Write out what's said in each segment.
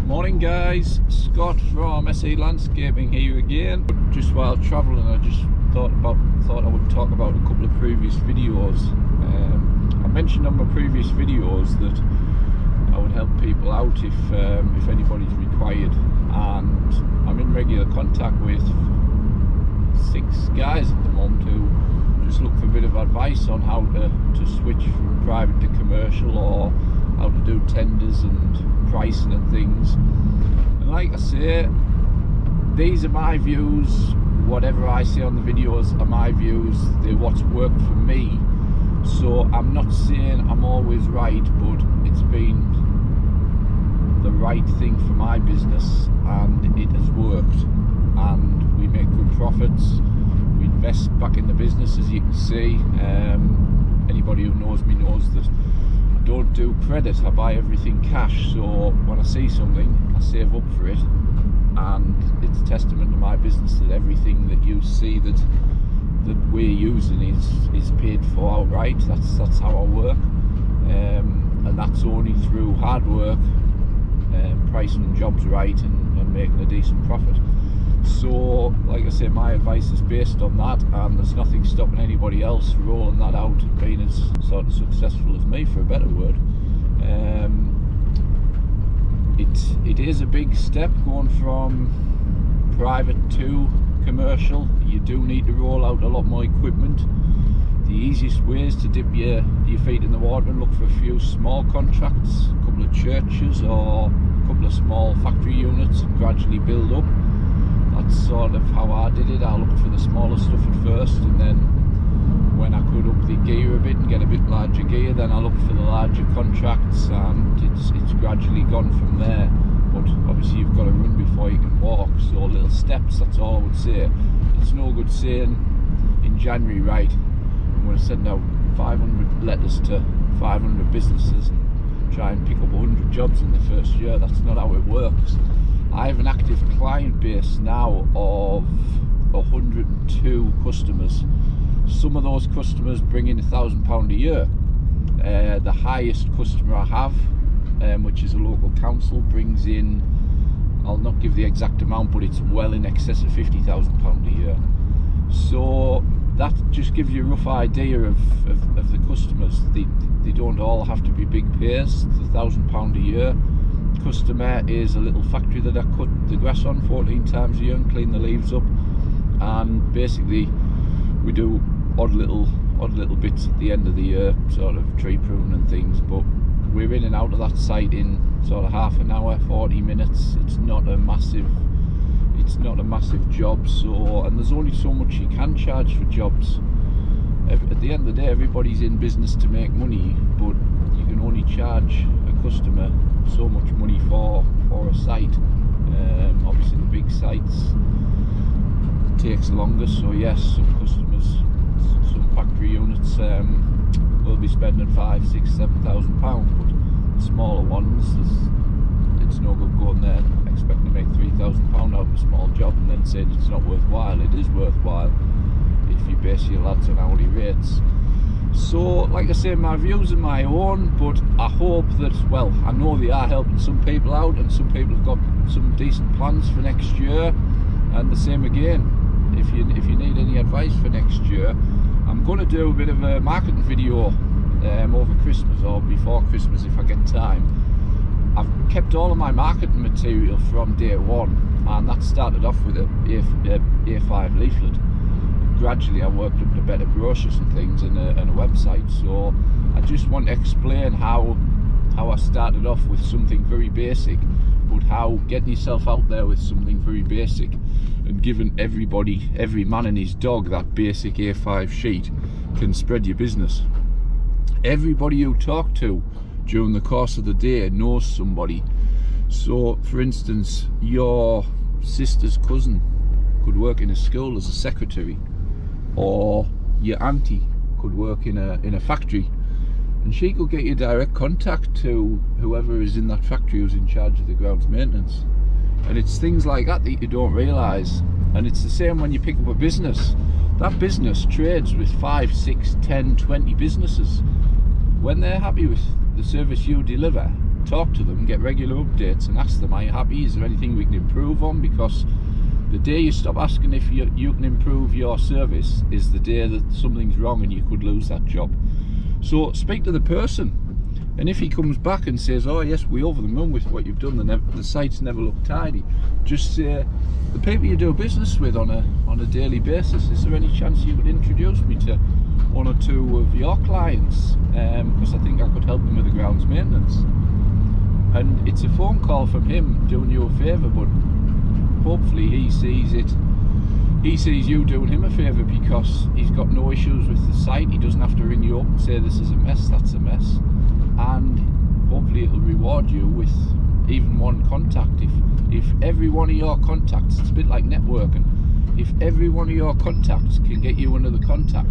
Morning guys, Scott from SE Landscaping here again. Just while travelling I just thought I would talk about a couple of previous videos. I mentioned on my previous videos that I would help people out if anybody's required, and I'm in regular contact with 6 guys at the moment who just look for a bit of advice on how to switch from private to commercial, or how to do tenders and pricing and things. And like I say, these are my views. Whatever I say on the videos are my views. They're what's worked for me. So I'm not saying I'm always right, but it's been the right thing for my business and it has worked. And we make good profits. We invest back in the business, as you can see. Anybody who knows me knows that I don't do credit, I buy everything cash. So when I see something, I save up for it, and it's a testament to my business that everything that you see that we're using is paid for outright. That's how I work, and that's only through hard work, pricing jobs right, and making a decent profit. So like I say, my advice is based on that, and there's nothing stopping anybody else rolling that out and being as sort of successful as me, for a better word. It is a big step going from private to commercial. You do need to roll out a lot more equipment. The easiest way is to dip your feet in the water and look for a few small contracts, a couple of churches or a couple of small factory units, and gradually build up. That's sort of how I did it. I looked for the smaller stuff at first, and then when I could up the gear a bit and get a bit larger gear, then I looked for the larger contracts, and it's gradually gone from there. But obviously you've got to run before you can walk, so little steps, that's all I would say. It's no good saying in January, right, I'm going to send out 500 letters to 500 businesses and try and pick up 100 jobs in the first year. That's not how it works. I have an active client base now of 102 customers. Some of those customers bring in £1,000 a year. The highest customer I have, which is a local council, brings in, I'll not give the exact amount, but it's well in excess of £50,000 a year. So that just gives you a rough idea of the customers. They don't all have to be big payers. The £1,000 a year customer is a little factory that I cut the grass on 14 times a year and clean the leaves up, and basically we do odd little bits at the end of the year, sort of tree pruning and things, but we're in and out of that site in sort of half an hour, 40 minutes. It's not a massive job. So, and there's only so much you can charge for jobs. At the end of the day, everybody's in business to make money, but you can only charge a customer so much money for a site. Obviously the big sites takes longer, so yes, some customers, some factory units will be spending £5,000, £6,000, £7,000, but the smaller ones, it's no good going there expecting to make £3,000 out of a small job and then saying it's not worthwhile. It is worthwhile if you base your lads on hourly rates. So like I say, my views are my own, but I hope that, well, I know they are helping some people out, and some people have got some decent plans for next year. And the same again, if you need any advice for next year, I'm going to do a bit of a marketing video over Christmas or before Christmas if I get time. I've kept all of my marketing material from day one, and that started off with a A5 leaflet. Gradually I worked up to better brochures and things and a website. So I just want to explain how I started off with something very basic, but how getting yourself out there with something very basic and giving everybody, every man and his dog, that basic A5 sheet can spread your business. Everybody you talk to during the course of the day knows somebody. So for instance, your sister's cousin could work in a school as a secretary, or your auntie could work in a factory, and she could get you direct contact to whoever is in that factory who's in charge of the grounds maintenance. And it's things like that you don't realise. And it's the same when you pick up a business. That business trades with 5, 6, 10, 20 businesses. When they're happy with the service you deliver, talk to them, get regular updates, and ask them, are you happy? Is there anything we can improve on? Because the day you stop asking if you can improve your service is the day that something's wrong and you could lose that job. So speak to the person, and if he comes back and says, oh yes, we're over the moon with what you've done, the site's never looked tidy, just say, the people you do business with on a daily basis, is there any chance you would introduce me to one or two of your clients, because I think I could help them with the grounds maintenance. And it's a phone call from him doing you a favour, but hopefully he sees it. He sees you doing him a favour, because he's got no issues with the site. He doesn't have to ring you up and say this is a mess, that's a mess, and hopefully it'll reward you with even one contact. If every one of your contacts, it's a bit like networking, if every one of your contacts can get you another contact,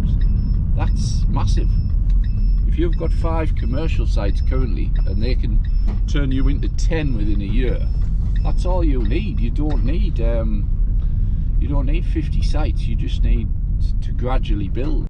that's massive. If you've got 5 commercial sites currently and they can turn you into 10 within a year, that's all you need. You don't need 50 sites. You just need to gradually build.